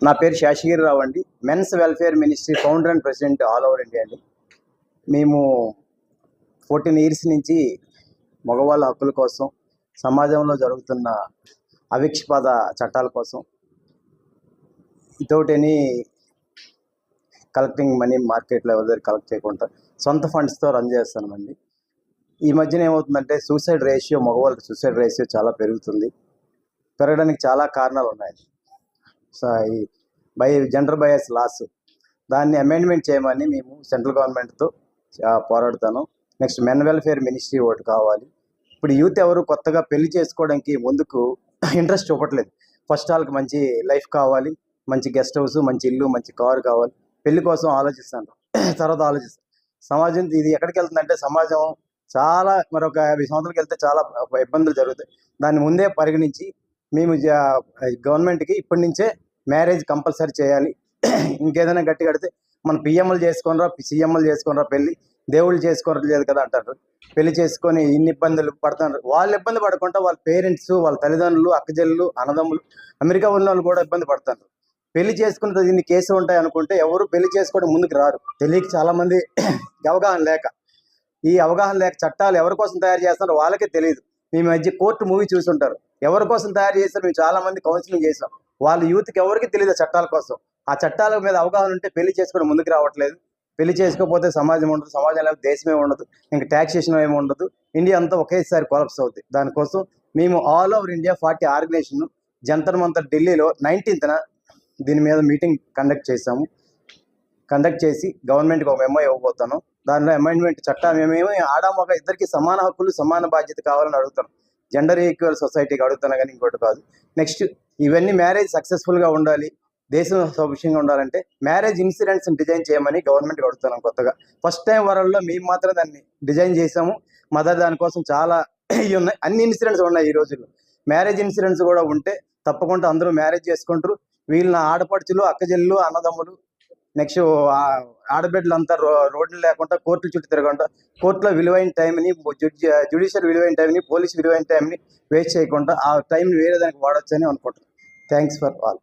నా పేరు శేషగిరిరావు అండి. Men's welfare ministry founder and president all over India అండి. మేము 14 ఇయర్స్ నుంచి మగవాళ్ళ హక్కుల కోసం, సమాజంలో జరుగుతున్న అవిక్షపాద చట్టాల కోసం, వితౌట్ ఎనీ కలెక్టింగ్ మనీ మార్కెట్లో ఎవరి దగ్గర కలెక్ట్ చేయకుండా సొంత ఫండ్స్తో రన్ చేస్తామండి. ఈ మధ్యన ఏమవుతుందంటే మగవాళ్ళకి సూసైడ్ రేషియో చాలా పెరగడానికి చాలా కారణాలు ఉన్నాయి. ఈ జెండర్ బయాస్ లాస్, దాన్ని అమెండ్మెంట్ చేయమని మేము సెంట్రల్ గవర్నమెంట్తో పోరాడుతాను. నెక్స్ట్ మెన్ వెల్ఫేర్ మినిస్ట్రీ ఒకటి కావాలి. ఇప్పుడు యూత్ ఎవరు కొత్తగా పెళ్లి చేసుకోవడానికి ముందుకు ఇంట్రెస్ట్ చూపట్లేదు. ఫస్ట్ వాళ్ళకి మంచి లైఫ్ కావాలి, మంచి గెస్ట్ హౌస్, మంచి ఇల్లు, మంచి కారు కావాలి. పెళ్లి కోసం ఆలోచిస్తాను, తర్వాత ఆలోచిస్తాను. సమాజం ఇది ఎక్కడికి వెళ్తుందంటే, సమాజం చాలా మరొక 50 సంవత్సరాలకు వెళ్తే చాలా ఇబ్బందులు జరుగుతాయి. దాన్ని ముందే పరిగణించి మేము గవర్నమెంట్కి ఇప్పటి నుంచే మ్యారేజ్ కంపల్సరీ చేయాలి. ఇంకేదైనా గట్టి కడితే మన పిఎంలు చేసుకోనరా, సీఎంలు చేసుకోనరా, పెళ్ళి దేవుళ్ళు చేసుకోలేదు కదా అంటారు. పెళ్లి చేసుకొని ఇన్ని ఇబ్బందులు పడుతున్నారు. వాళ్ళు ఇబ్బంది పడకుండా వాళ్ళ పేరెంట్స్, వాళ్ళ తల్లిదండ్రులు, అక్కజల్లు, అన్నదమ్ములు, అమెరికా ఉన్న వాళ్ళు కూడా ఇబ్బంది పడుతున్నారు. పెళ్లి చేసుకున్న ఇన్ని కేసులు ఉంటాయి అనుకుంటే ఎవరు పెళ్లి చేసుకోవడం ముందుకు రారు. తెలియక చాలామంది అవగాహన లేక, ఈ అవగాహన లేక చట్టాలు ఎవరి కోసం తయారు చేస్తున్నారో వాళ్ళకే తెలియదు. మీ మధ్య కోర్టు మూవీ చూసుంటారు. ఎవరి కోసం తయారు చేస్తారు? మేము చాలా మంది కౌన్సిలింగ్ చేసాం. వాళ్ళ యూత్కి ఎవరికి తెలియదు చట్టాల కోసం. ఆ చట్టాల మీద అవగాహన ఉంటే పెళ్లి చేసుకోవడం ముందుకు రావట్లేదు. పెళ్లి చేసుకోకపోతే సమాజం ఉండదు, సమాజం లేకపోతే దేశమే ఉండదు, ఇంకా ట్యాక్సేషన్ ఏమి ఉండదు. ఇండియా అంతా ఒకేసారి కొలాప్స్ అవుతుంది. దానికోసం మేము all over India 40 organization Jantar Mantar ఢిల్లీలో 19న దీని మీద మీటింగ్ కండక్ట్ చేసి గవర్నమెంట్కి ఒక మెమో ఇవ్వబోతాను. దానిలో అమెండ్మెంట్ చట్టం మేమేమి ఆడమగ ఇద్దరికి సమాన హక్కులు, సమాన బాధ్యత కావాలని అడుగుతాను. జెండర్ ఈక్వల్ సొసైటీకి అడుగుతున్నా కానీ ఇంకోటి కాదు. నెక్స్ట్, ఇవన్నీ మ్యారేజ్ సక్సెస్ఫుల్గా ఉండాలి, దేశం సౌఖ్యంగా ఉండాలంటే మ్యారేజ్ ఇన్సూరెన్స్ డిజైన్ చేయమని గవర్నమెంట్కి అడుగుతున్నాం. కొత్తగా ఫస్ట్ టైం వరల్డ్లో మేము మాత్రం దాన్ని డిజైన్ చేసాము. మదర్ దానికోసం చాలా ఉన్నాయి, అన్ని ఇన్సూరెన్స్ ఉన్నాయి. ఈ రోజుల్లో మ్యారేజ్ ఇన్సూరెన్స్ కూడా ఉంటే తప్పకుండా అందరూ మ్యారేజ్ చేసుకుంటారు. వీళ్ళ ఆడపడుచులు, అక్కజల్లు, అన్నదమ్ములు, నెక్స్ట్ ఆడబిడ్డలంతా రోడ్లు లేకుండా కోర్టుల చుట్టూ తిరగకుండా, కోర్టులో విలువైన టైంని, జ్యుడిషియల్ విలువైన టైంని, పోలీస్ విలువైన టైంని వేస్ట్ చేయకుండా ఆ టైంని వేరే దానికి వాడొచ్చని అనుకుంటున్నాను. Thanks for all.